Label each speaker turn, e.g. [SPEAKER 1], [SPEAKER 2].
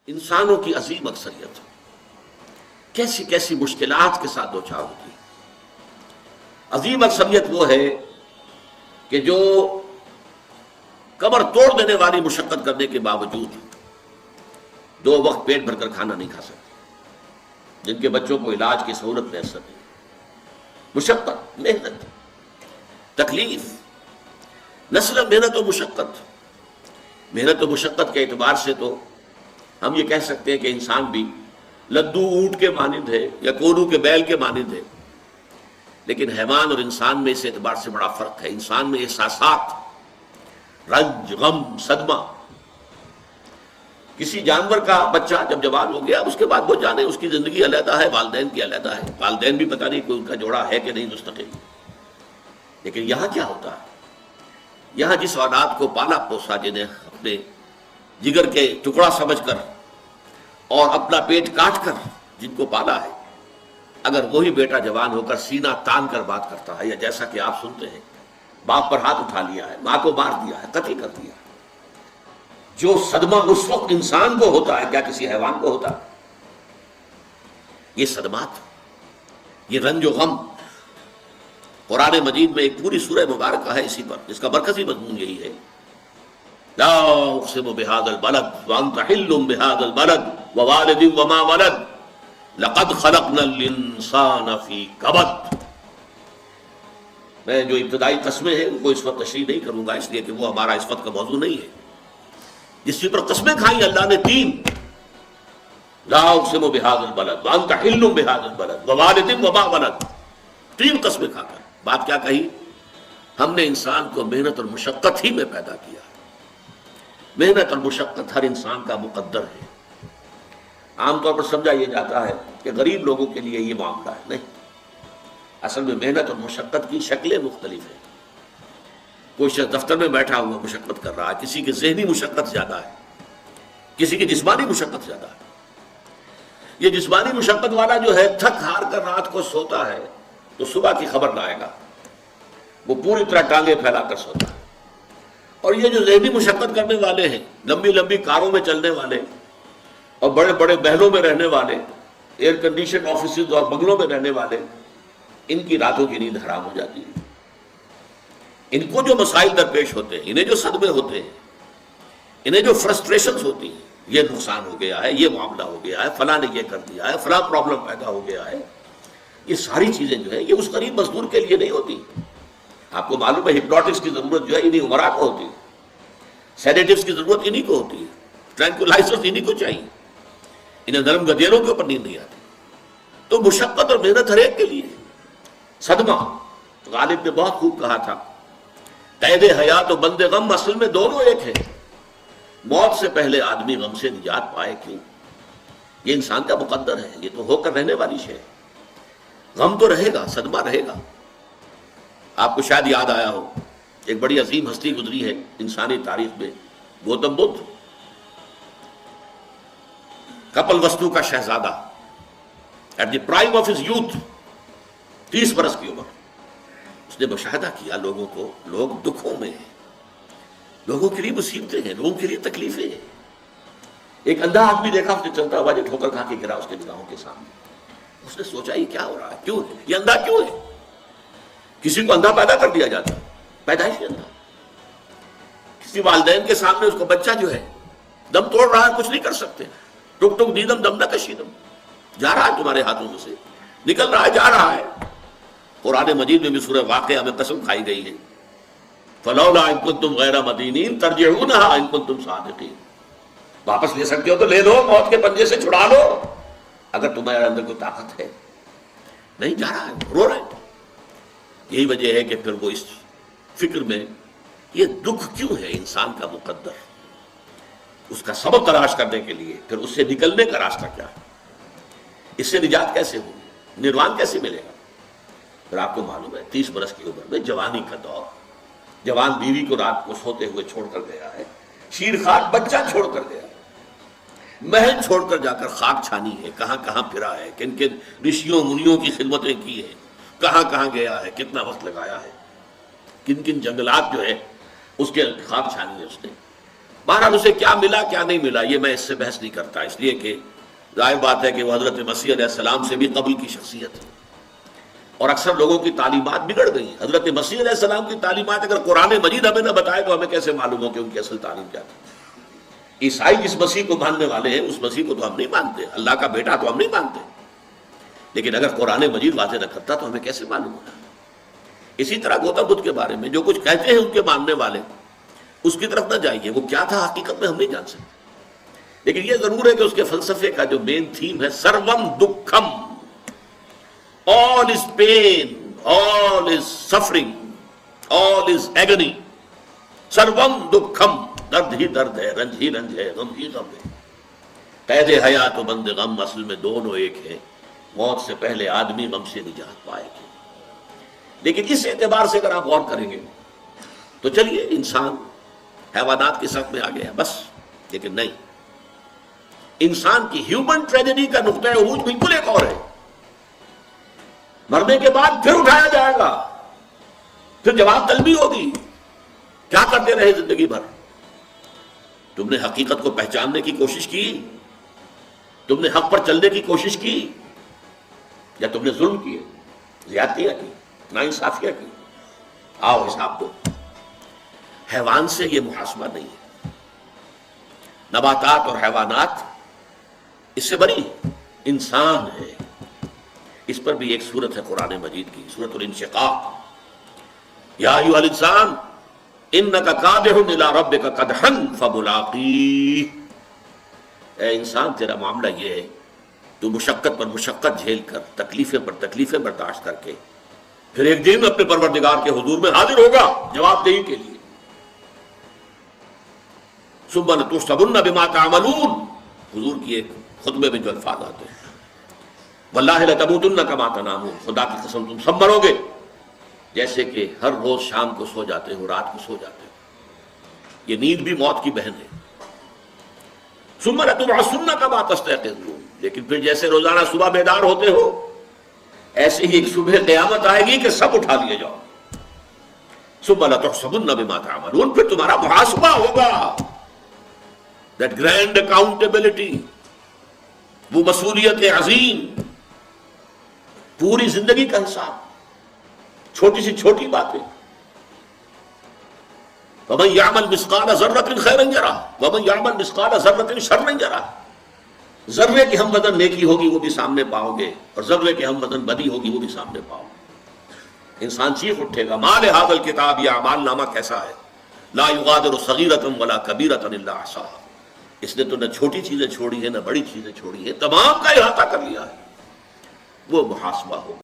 [SPEAKER 1] انسانوں کی عظیم اکثریت کیسی کیسی مشکلات کے ساتھ دوچار ہوتی ہے۔ عظیم اکثریت وہ ہے کہ جو کمر توڑ دینے والی مشقت کرنے کے باوجود 2 وقت پیٹ بھر کر کھانا نہیں کھا سکتے، جن کے بچوں کو علاج کی سہولت میسر نہیں، مشقت، محنت، تکلیف، نسل محنت و مشقت۔ محنت و مشقت کے اعتبار سے تو ہم یہ کہہ سکتے ہیں کہ انسان بھی لدو اونٹ کے مانند ہے یا کونو کے بیل کے مانند ہے، لیکن حیوان اور انسان میں اس اعتبار سے بڑا فرق ہے۔ انسان میں احساسات، رنج، غم، صدمہ، کسی جانور کا بچہ جب جوان ہو گیا اس کے بعد وہ جانے اس کی زندگی علیحدہ ہے، والدین کی علیحدہ ہے، والدین بھی پتہ نہیں کوئی ان کا جوڑا ہے کہ نہیں مستقل۔ لیکن یہاں کیا ہوتا ہے؟ یہاں جس اولاد کو پالا پوسا، جنہیں اپنے جگر کے ٹکڑا سمجھ کر اور اپنا پیٹ کاٹ کر جن کو پالا ہے، اگر وہی بیٹا جوان ہو کر سینہ تان کر بات کرتا ہے، یا جیسا کہ آپ سنتے ہیں باپ پر ہاتھ اٹھا لیا ہے، ماں کو مار دیا ہے، قتل کر دیا ہے، جو صدمہ اس وقت انسان کو ہوتا ہے کیا کسی حیوان کو ہوتا ہے؟ یہ صدمات، یہ رنج و غم قرآن مجید میں ایک پوری سورہ مبارکہ ہے اسی پر، اس کا مرکزی مضمون یہی ہے، لا اقسم بهذا البلد وانت حل بهذا البلد ووالد وما ولد لقد خلقنا الانسان في كبد۔ میں جو ابتدائی قسمیں ہیں ان کو اس وقت تشریح نہیں کروں گا، اس لیے کہ وہ ہمارا اس وقت کا موضوع نہیں ہے۔ جس پر قسمیں کھائیں اللہ نے 3، لا اقسم بهذا البلد وانت حل بهذا البلد ووالد وما ولد، 3 قسمیں کھا کر بات کیا کہی؟ ہم نے انسان کو محنت اور مشقت ہی میں پیدا کیا۔ محنت اور مشقت ہر انسان کا مقدر ہے۔ عام طور پر سمجھا یہ جاتا ہے کہ غریب لوگوں کے لیے یہ معاملہ ہے، نہیں، اصل میں محنت اور مشقت کی شکلیں مختلف ہیں۔ کوئی شخص دفتر میں بیٹھا ہوا مشقت کر رہا ہے، کسی کی ذہنی مشقت زیادہ ہے، کسی کی جسمانی مشقت زیادہ ہے۔ یہ جسمانی مشقت والا جو ہے تھک ہار کر رات کو سوتا ہے تو صبح کی خبر نہ آئے گا، وہ پوری طرح ٹانگیں پھیلا کر سوتا ہے۔ اور یہ جو ذہنی مشقت کرنے والے ہیں، لمبی لمبی کاروں میں چلنے والے اور بڑے بڑے محلوں میں رہنے والے، ایئر کنڈیشن آفیسز اور بنگلوں میں رہنے والے، ان کی راتوں کی نیند حرام ہو جاتی ہے۔ ان کو جو مسائل درپیش ہوتے ہیں، انہیں جو صدمے ہوتے ہیں، انہیں جو فرسٹریشنز ہوتی ہیں، یہ نقصان ہو گیا ہے، یہ معاملہ ہو گیا ہے، فلاں نے یہ کر دیا ہے، فلاں پرابلم پیدا ہو گیا ہے، یہ ساری چیزیں جو ہے یہ اس غریب مزدور کے لیے نہیں ہوتی۔ آپ کو معلوم ہے ہپنوٹکس کی ضرورت جو ہے انہی عمرا کو ہوتی ہے، سیڈیٹیوز کی ضرورت انہی کو ہوتی ہے، ٹرینکولائزرز انہی کو چاہیے، انہیں نرم گدیروں کے اوپر نیند نہیں آتی۔ تو مشقت اور محنت ہر ایک کے لیے۔ صدمہ، غالب نے بہت خوب کہا تھا، قید حیات و بند غم اصل میں دونوں ایک ہیں۔ موت سے پہلے آدمی غم سے نجات پائے کیوں؟ یہ انسان کا مقدر ہے، یہ تو ہو کر رہنے والی شے ہے۔ غم تو رہے گا، صدمہ رہے گا۔ آپ کو شاید یاد آیا ہو، ایک بڑی عظیم ہستی گزری ہے انسانی تاریخ میں، گوتم بدھ، کپل وستو کا شہزادہ، at the prime of his youth, 30 برس کی عمر۔ اس نے مشاہدہ کیا لوگوں کو، لوگ دکھوں میں ہیں، لوگوں کے لیے مصیبتیں ہیں، لوگوں کے لیے تکلیفیں ہیں۔ ایک اندھا آدمی دیکھا، اس نے چلتا ہوا جو ٹھوکر کھا کے گرا اس کے نگاہوں کے سامنے۔ اس نے سوچا یہ کیا ہو رہا ہے، کیوں ہے یہ اندھا کیوں ہے؟ کسی کو اندھا پیدا کر دیا جاتا، پیدائشی اندھا۔ کسی والدین کے سامنے اس کو بچہ جو ہے دم توڑ رہا ہے، کچھ نہیں کر سکتے، ٹک ٹک دیدم دم نہ کشیدم، جا رہا ہے تمہارے ہاتھوں میں سے، نکل رہا ہے، جا رہا ہے۔ قرآن مجید میں بھی سورہ واقعہ میں قسم کھائی گئی ہے، فلولا ان کنتم غیر مدینین ترجعونها ان کنتم صادقین، واپس لے سکتے ہو تو لے لو، موت کے پنجے سے چھڑا لو اگر تمہارے اندر کوئی طاقت ہے۔ نہیں، جا رہا ہے، رو رہا ہے۔ یہی وجہ ہے کہ پھر وہ اس فکر میں، یہ دکھ کیوں ہے انسان کا مقدر، اس کا سبب تلاش کرنے کے لیے پھر اس سے نکلنے کا راستہ کیا ہے، اس سے نجات کیسے ہوگی، نروان کیسے ملے گا۔ پھر آپ کو معلوم ہے 30 برس کی عمر میں جوانی کا دور، جوان بیوی کو رات کو سوتے ہوئے چھوڑ کر گیا ہے، شیرخوار بچہ چھوڑ کر گیا ہے، محل چھوڑ کر جا کر خاک چھانی ہے، کہاں کہاں پھرا ہے، کن کن رشیوں منیوں کی خدمتیں کی ہیں، کہاں کہاں گیا ہے، کتنا وقت لگایا ہے، کن کن جنگلات جو ہے اس کے خاک چھانی ہے اس نے۔ بہرحال اسے کیا ملا کیا نہیں ملا یہ میں اس سے بحث نہیں کرتا، اس لیے کہ ظاہر بات ہے کہ وہ حضرت مسیح علیہ السلام سے بھی قبل کی شخصیت ہے، اور اکثر لوگوں کی تعلیمات بگڑ گئی۔ حضرت مسیح علیہ السلام کی تعلیمات اگر قرآن مجید ہمیں نہ بتائے تو ہمیں کیسے معلوم ہو کہ ان کی اصل تعلیم کیا تھی؟ عیسائی جس مسیح کو ماننے والے ہیں اس مسیح کو تو ہم نہیں مانتے، اللہ کا بیٹا تو ہم نہیں مانتے، لیکن اگر قرآن مجید واضح نہ کرتا تو ہمیں کیسے معلوم ہوگا؟ اسی طرح گوتم بدھ کے بارے میں جو کچھ کہتے ہیں ان کے ماننے والے، اس کی طرف نہ جائیے، وہ کیا تھا حقیقت میں ہم نہیں جان سکتے، لیکن یہ ضرور ہے کہ اس کے فلسفے کا جو مین تھیم ہے سروم دکھم، all is pain, all is suffering, all is agony، سروم دکھم، درد ہی درد ہے، رنج ہی رنج ہے، غم ہی غم ہے، قید حیات و بند غم اصل میں دونوں ایک ہیں، موت سے پہلے آدمی غم سے نجات پائے گا۔ لیکن اس اعتبار سے اگر آپ غور کریں گے تو چلیے انسان حیوانات کی صف میں آ گیا بس، لیکن نہیں، انسان کی ہیومن ٹریجڈی کا نقطہ عروج بالکل ایک اور ہے۔ مرنے کے بعد پھر اٹھایا جائے گا، پھر جواب طلبی ہوگی، کیا کرتے رہے زندگی بھر؟ تم نے حقیقت کو پہچاننے کی کوشش کی؟ تم نے حق پر چلنے کی کوشش کی؟ یا تم نے ظلم کیے، زیادتیاں کی، ناانصافیاں کی؟ آؤ حساب دو۔ حیوان سے یہ محاسبہ نہیں ہے، نباتات اور حیوانات اس سے بری، انسان ہے۔ اس پر بھی ایک سورت ہے قرآن مجید کی، سورۃ الانشقاق، یا ایھا الانسان انک کادح الی ربک قدحا فملاقیہ، اے انسان تیرا معاملہ یہ ہے تو مشقت پر مشقت جھیل کر، تکلیفیں پر تکلیفیں برداشت کر کے پھر ایک دن اپنے پروردگار کے حضور میں حاضر ہوگا جواب دہی کے لیے۔ ثم لتحسبن بما تعملون، حضور کی ایک خطبے میں جو الفاظ آتے ہیں، واللہ لتموتن کما تنامون، خدا کی قسم تم سب مرو گے جیسے کہ ہر روز شام کو سو جاتے ہو، رات کو سو جاتے ہو، یہ نیند بھی موت کی بہن ہے۔ ثم لتبعثن کما تستيقظون، لیکن پھر جیسے روزانہ صبح بیدار ہوتے ہو ایسے ہی ایک صبح قیامت آئے گی کہ سب اٹھا لیے جاؤ۔ ثم لتحسبن بما تعملون، پھر تمہارا محاسبہ ہوگا، that grand accountability، وہ مسئولیت عظیم، پوری زندگی کا حساب، چھوٹی سی چھوٹی باتیں۔ وَمَنْ يَعْمَلْ مِثْقَالَ ذَرَّةٍ خَيْرًا يَرَهُ وَمَنْ يَعْمَلْ مِثْقَالَ ذَرَّةٍ شَرًّا يَرَهُ، ذرے کی ہم وزن نیکی ہوگی وہ بھی سامنے پاؤ گے، اور ذرے کی ہم وزن بدی ہوگی وہ بھی سامنے پاؤ گے۔ انسان چیخ اٹھے گا، مَا لِهَٰذَا الْكِتَابِ، یہ اعمال نامہ کیسا ہے، لَا يُغَادِرُ صَغِيرَةً وَلَا كَبِيرَةً إِلَّا أَحْصَاهَا، اس نے تو نہ چھوٹی چیزیں چھوڑی ہیں نہ بڑی چیزیں چھوڑی ہیں، تمام کا احاطہ کر لیا ہے، وہ محاسبہ ہوگا۔